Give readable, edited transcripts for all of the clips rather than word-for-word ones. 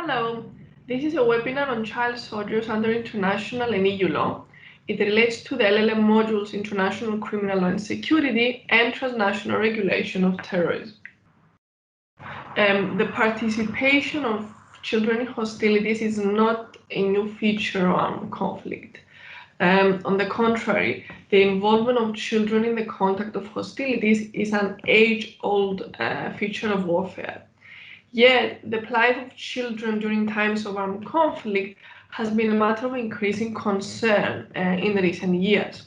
Hello, this is a webinar on child soldiers under international and EU law. It relates to the LLM modules International Criminal Law and Security and Transnational Regulation of Terrorism. The participation of children in hostilities is not a new feature of armed conflict. On the contrary, the involvement of children in the conduct of hostilities is an age-old feature of warfare. Yet, the plight of children during times of armed conflict has been a matter of increasing concern in recent years.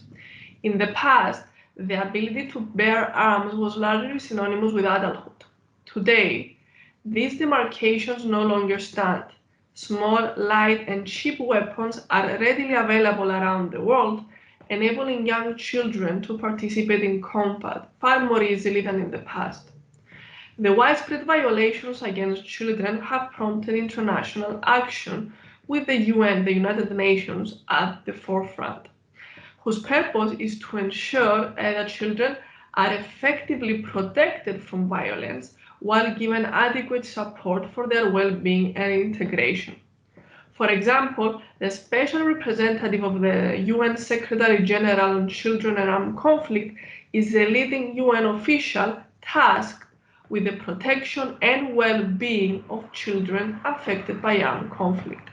In the past, the ability to bear arms was largely synonymous with adulthood. Today, these demarcations no longer stand. Small, light, and cheap weapons are readily available around the world, enabling young children to participate in combat far more easily than in the past. The widespread violations against children have prompted international action with the UN, the United Nations, at the forefront, whose purpose is to ensure that children are effectively protected from violence while given adequate support for their well-being and integration. For example, the Special Representative of the UN Secretary General on Children and Armed Conflict is the leading UN official tasked with the protection and well-being of children affected by armed conflict.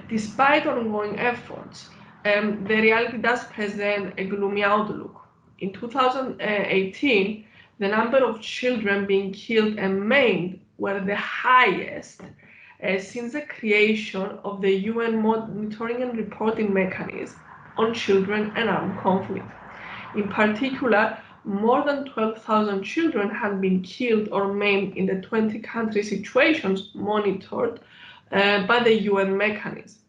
Despite ongoing efforts, the reality does present a gloomy outlook. In 2018, the number of children being killed and maimed were the highest since the creation of the UN Monitoring and Reporting Mechanism on Children and Armed Conflict. In particular, more than 12,000 children had been killed or maimed in the 20-country situations monitored by the UN mechanism.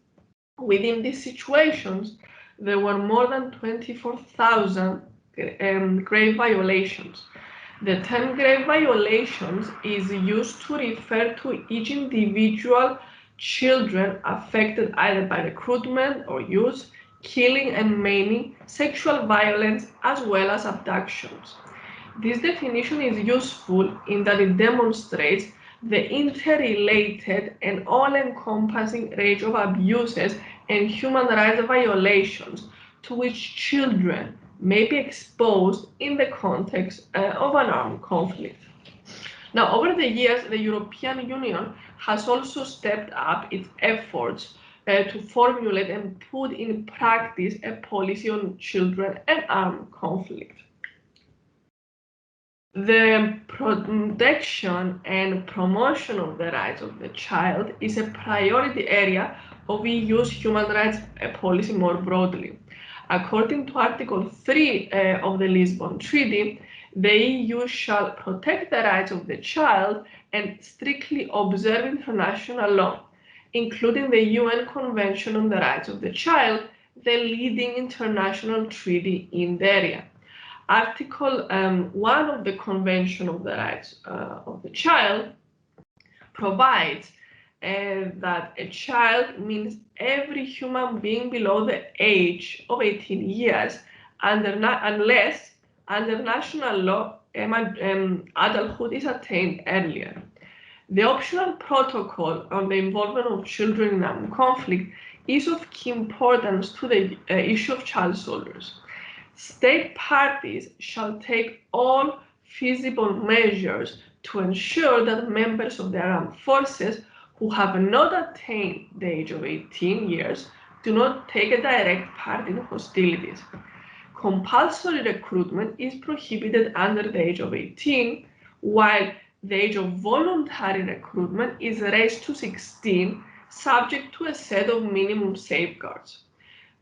Within these situations, there were more than 24,000 grave violations. The term grave violations is used to refer to each individual children affected either by recruitment or use, killing and maiming, sexual violence, as well as abductions. This definition is useful in that it demonstrates the interrelated and all-encompassing range of abuses and human rights violations to which children may be exposed in the context of an armed conflict. Now, over the years, the European Union has also stepped up its efforts to formulate and put in practice a policy on children and armed conflict. The protection and promotion of the rights of the child is a priority area of EU's human rights policy more broadly. According to Article 3 of the Lisbon Treaty, the EU shall protect the rights of the child and strictly observe international law, including the UN Convention on the Rights of the Child, the leading international treaty in the area. Article 1 of the Convention on the Rights of the Child provides that a child means every human being below the age of 18 years, unless under national law adulthood is attained earlier. The optional protocol on the involvement of children in armed conflict is of key importance to the issue of child soldiers. State parties shall take all feasible measures to ensure that members of their armed forces who have not attained the age of 18 years do not take a direct part in hostilities. Compulsory recruitment is prohibited under the age of 18, while the age of voluntary recruitment is raised to 16, subject to a set of minimum safeguards.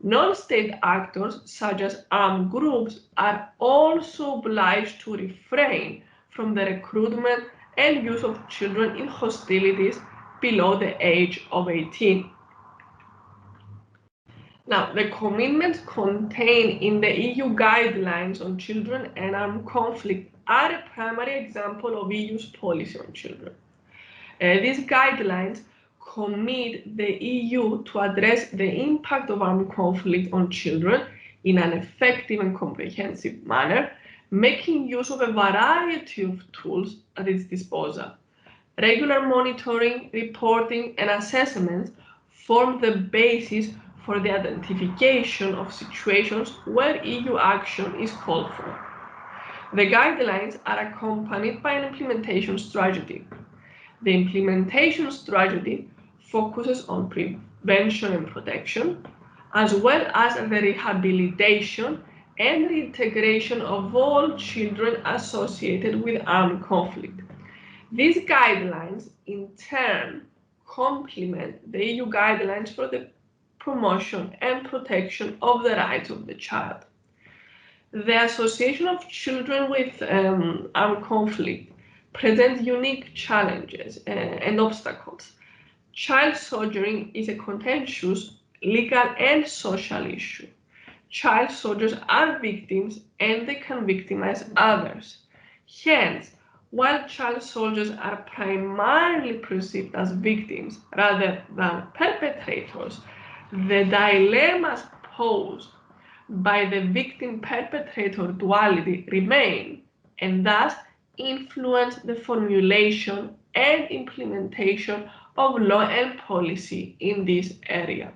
Non-state actors, such as armed groups, are also obliged to refrain from the recruitment and use of children in hostilities below the age of 18. Now, the commitments contained in the EU guidelines on children and armed conflict are a primary example of EU's policy on children. These guidelines commit the EU to address the impact of armed conflict on children in an effective and comprehensive manner, making use of a variety of tools at its disposal. Regular monitoring, reporting, and assessments form the basis for the identification of situations where EU action is called for. The guidelines are accompanied by an implementation strategy. The implementation strategy focuses on prevention and protection, as well as the rehabilitation and reintegration of all children associated with armed conflict. These guidelines, in turn, complement the EU guidelines for the promotion and protection of the rights of the child. The Association of Children with Armed Conflict presents unique challenges and obstacles. Child soldiering is a contentious legal and social issue. Child soldiers are victims and they can victimize others. Hence, while child soldiers are primarily perceived as victims rather than perpetrators, the dilemmas posed by the victim-perpetrator duality remain and thus influence the formulation and implementation of law and policy in this area.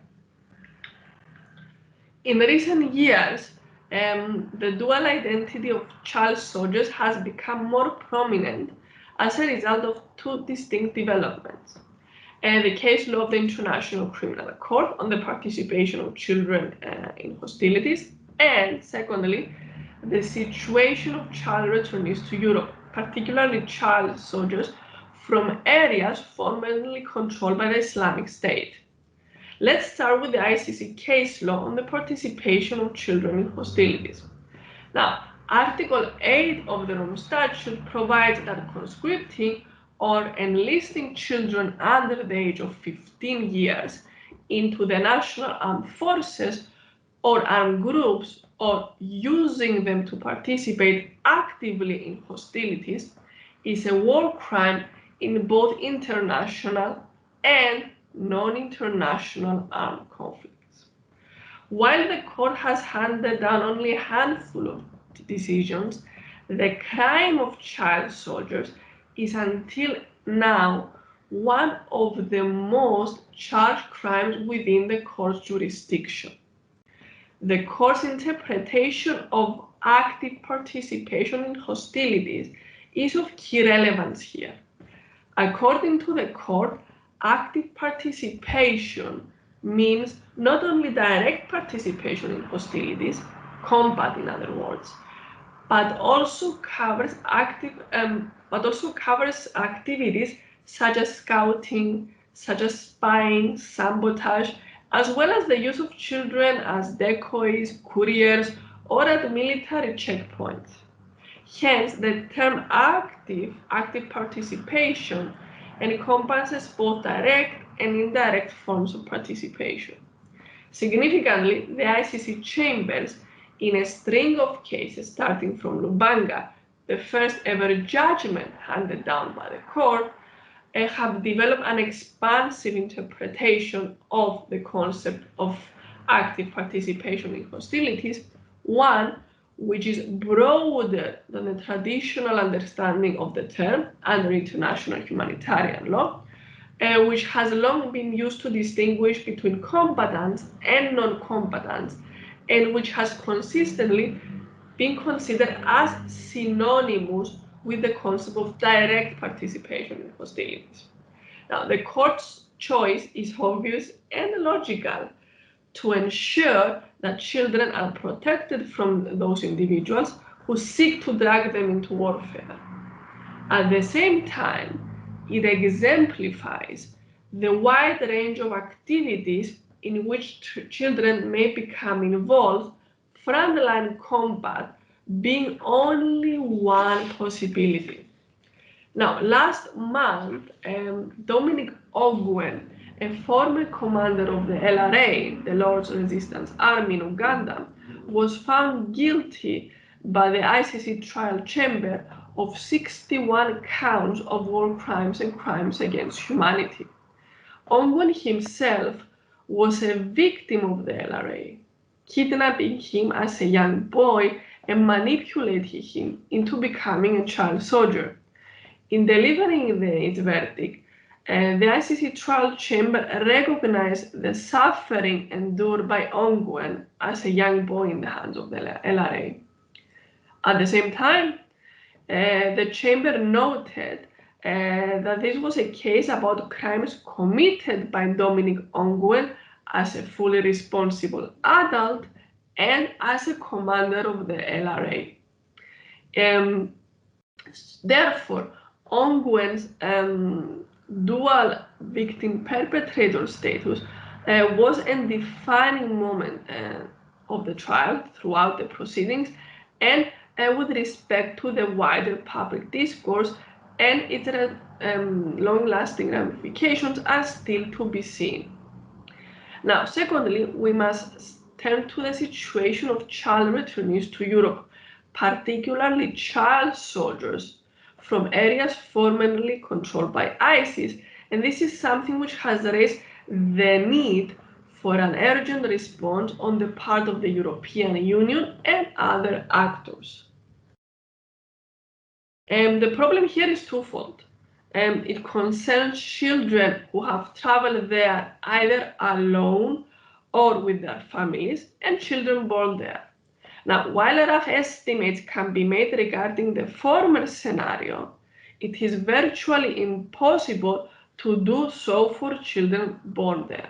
In recent years, the dual identity of child soldiers has become more prominent as a result of two distinct developments. The case law of the International Criminal Court on the participation of children in hostilities, and secondly, the situation of child returnees to Europe, particularly child soldiers from areas formerly controlled by the Islamic State. Let's start with the ICC case law on the participation of children in hostilities. Now, Article 8 of the Rome Statute provides that conscripting or enlisting children under the age of 15 years into the national armed forces or armed groups or using them to participate actively in hostilities is a war crime in both international and non-international armed conflicts. While the court has handed down only a handful of decisions, the crime of child soldiers is until now one of the most charged crimes within the court's jurisdiction. The court's interpretation of active participation in hostilities is of key relevance here. According to the court, active participation means not only direct participation in hostilities, combat in other words, but also covers activities such as scouting, such as spying, sabotage, as well as the use of children as decoys, couriers, or at military checkpoints. Hence, the term active participation encompasses both direct and indirect forms of participation. Significantly, the ICC chambers, in a string of cases starting from Lubanga, the first ever judgment handed down by the court, have developed an expansive interpretation of the concept of active participation in hostilities, one which is broader than the traditional understanding of the term under international humanitarian law, which has long been used to distinguish between combatants and non-combatants, and which has consistently been considered as synonymous with the concept of direct participation in hostilities. Now, the court's choice is obvious and logical to ensure that children are protected from those individuals who seek to drag them into warfare. At the same time, it exemplifies the wide range of activities in which children may become involved, frontline combat being only one possibility. Now, last month, Dominic Ogwen, a former commander of the LRA, the Lord's Resistance Army in Uganda, was found guilty by the ICC trial chamber of 61 counts of war crimes and crimes against humanity. Ogwen himself was a victim of the LRA, kidnapping him as a young boy and manipulating him into becoming a child soldier. In delivering its verdict, the ICC trial chamber recognized the suffering endured by Ongwen as a young boy in the hands of the LRA. At the same time, the chamber noted that this was a case about crimes committed by Dominic Ongwen as a fully responsible adult and as a commander of the LRA. Therefore, Ongwen's dual victim perpetrator status was a defining moment of the trial throughout the proceedings, and with respect to the wider public discourse, and its long-lasting ramifications are still to be seen. Now, secondly, we must turn to the situation of child returnees to Europe, particularly child soldiers from areas formerly controlled by ISIS, and this is something which has raised the need for an urgent response on the part of the European Union and other actors. The problem here is twofold. It concerns children who have traveled there either alone or with their families, and children born there. Now, while rough estimates can be made regarding the former scenario, it is virtually impossible to do so for children born there.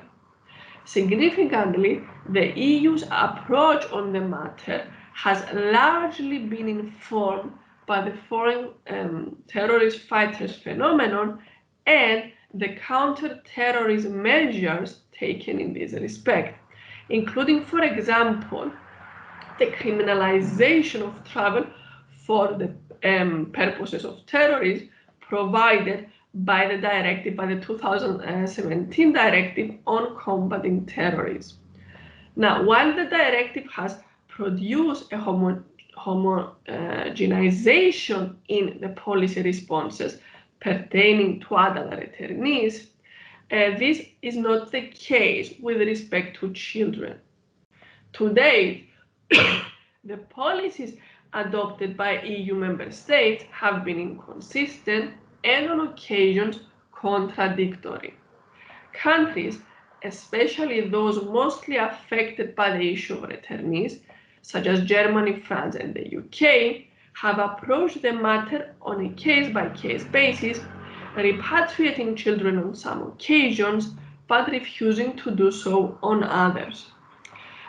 Significantly, the EU's approach on the matter has largely been informed by the foreign terrorist fighters phenomenon and the counter-terrorism measures taken in this respect, including, for example, the criminalization of travel for the purposes of terrorism provided by the 2017 directive on combating terrorism. Now, while the directive has produced a homogenization in the policy responses pertaining to adult returnees, this is not the case with respect to children. To date, the policies adopted by EU member states have been inconsistent and on occasions contradictory. Countries, especially those mostly affected by the issue of returnees, such as Germany, France, and the UK, have approached the matter on a case-by-case basis, repatriating children on some occasions, but refusing to do so on others.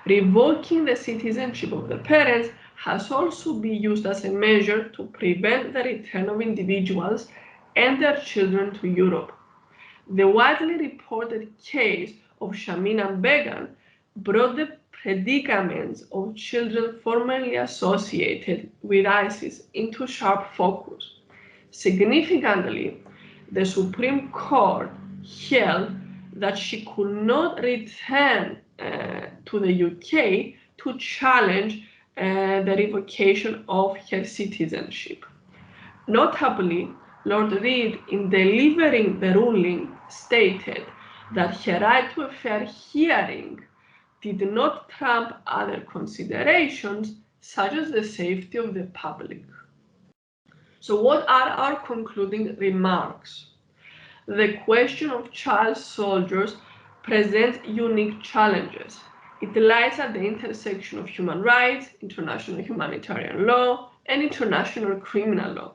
Revoking the citizenship of the parents has also been used as a measure to prevent the return of individuals and their children to Europe. The widely reported case of Shamina Begum brought the predicaments of children formerly associated with ISIS into sharp focus. Significantly, the Supreme Court held that she could not return to the UK to challenge the revocation of her citizenship. Notably, Lord Reed, in delivering the ruling, stated that her right to a fair hearing did not trump other considerations, such as the safety of the public. So what are our concluding remarks? The question of child soldiers presents unique challenges. It lies at the intersection of human rights, international humanitarian law, and international criminal law.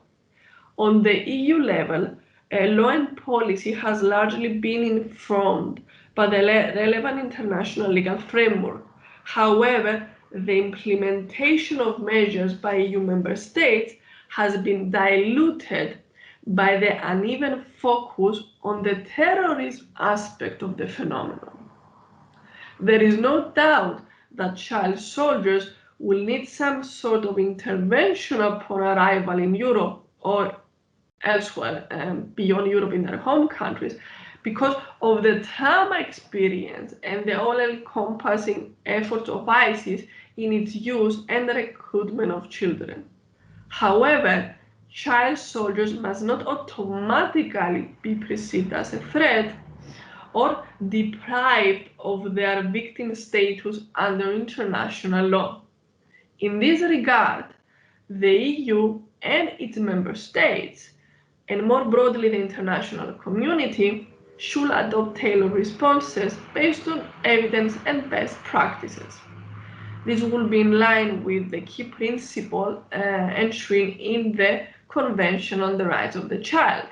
On the EU level, law and policy has largely been informed by the relevant international legal framework. However, the implementation of measures by EU member states has been diluted by the uneven focus on the terrorism aspect of the phenomenon. There is no doubt that child soldiers will need some sort of intervention upon arrival in Europe or elsewhere beyond Europe in their home countries because of the trauma experience and the all-encompassing efforts of ISIS in its use and recruitment of children. However, child soldiers must not automatically be perceived as a threat or deprived of their victim status under international law. In this regard, the EU and its member states and more broadly the international community, should adopt tailored responses based on evidence and best practices. This will be in line with the key principle enshrined in the Convention on the Rights of the Child,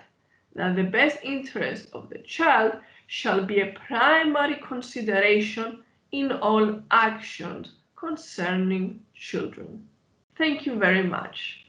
that the best interest of the child shall be a primary consideration in all actions concerning children. Thank you very much.